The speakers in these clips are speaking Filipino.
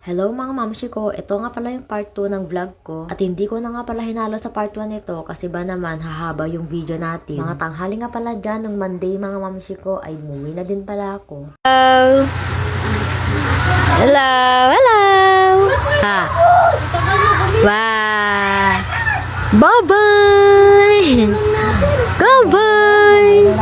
Hello mga mamshi ko, ito nga pala yung part 2 ng vlog ko at hindi ko na nga pala hinalo sa part 1 nito kasi ba naman hahaba yung video natin. Mga tanghali nga pala dyan nung Monday mga mamshi ko ay umuwi na din pala ako. Hello. Hello. Hello. Ha. Wow. Bye-bye. Goodbye.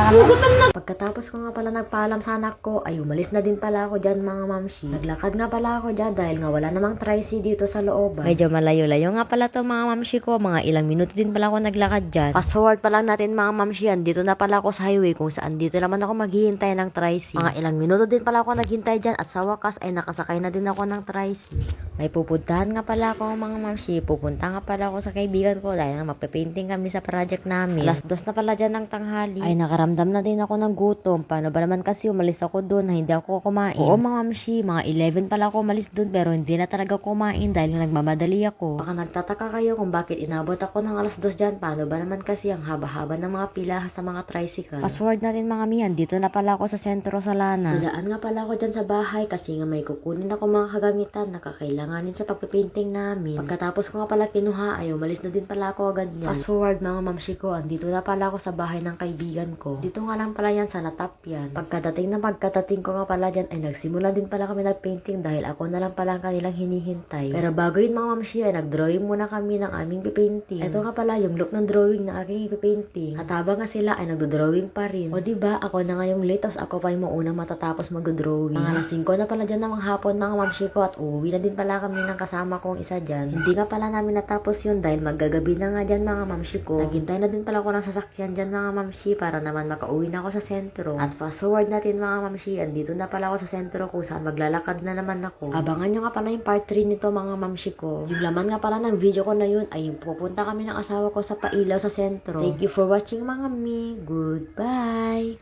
Pagkatapos ko nga pala nagpaalam sa anak ko ay umalis na din pala ako dyan mga mamshi. Naglakad nga pala ako dyan dahil nga wala namang tricy dito sa looban. Medyo malayo-layo nga pala to mga mamshi ko. Mga ilang minuto din pala ako naglakad dyan. Fast forward pa lang natin mga mamshi, dito na pala ako sa highway kung saan dito naman ako maghihintay ng tricy. Mga ilang minuto din pala ako naghintay dyan at sa wakas ay nakasakay na din ako ng tricy. May pupuntahan nga pala ako mga mamshi. Pupunta nga pala ako sa kaibigan ko dahil nga magpe-painting kami sa project namin. Alas 2 na pala dyan ng tanghali. Ay nakaramdam na din ako ng gutom. Paano ba naman kasi umalis ako doon na hindi ako kumain? Oo mga mamshi, mga 11 pala ako umalis doon pero hindi na talaga kumain dahil nagmamadali ako. Baka nagtataka kayo kung bakit inabot ako ng alas 2 dyan. Paano ba naman kasi ang haba-haba ng mga pila sa mga tricycle? Fast forward natin mga miyan, dito na pala ako sa sentro Solana. Dadaan nga pala ako dyan sa bahay kasi nga may kukunin ako mga kagamitan na kakailanganin sa pagpipainting namin. Pagkatapos ko nga pala kinuha ay umalis na din pala ako agad niyan. Fast forward mga mamshi ko, andito na pala ako sa bahay ng kaibigan ko. Dito nga lang pala yan sa Natapyan. Pagkadating ko nga pala dyan ay nagsimula din pala kami nagpainting dahil ako na lang pala ang kanilang hinihintay. Pero bago yun mga mamshi ay nagdrawing muna kami ng aming pipainting. Ito nga pala yung look ng drawing na aking ipipainting. At habang nga sila ay nagdodrawing pa rin. O diba, ako na nga yung late tapos ako pa yung maunang matatapos magdodrawing. Mga lasing ko na pala dyan ng hapon mga mamshi ko at uuwi na din pala kami ng kasama kong isa dyan. Hindi nga pala namin natapos yun dahil maggagabi na nga dyan mga mamshi ko. Naghintay na din pala ako ng sasakyan dyan mga mamshi para naman makauwi na ako sa sentro. At fast forward natin mga mamshi, andito na pala ako sa sentro kung saan maglalakad na naman ako. Abangan nyo nga pala yung part 3 nito mga mamshi ko. Yung laman nga pala ng video ko na yun ay yung pupunta kami ng asawa ko sa Pailaw sa sentro. Thank you for watching mga mi. Goodbye!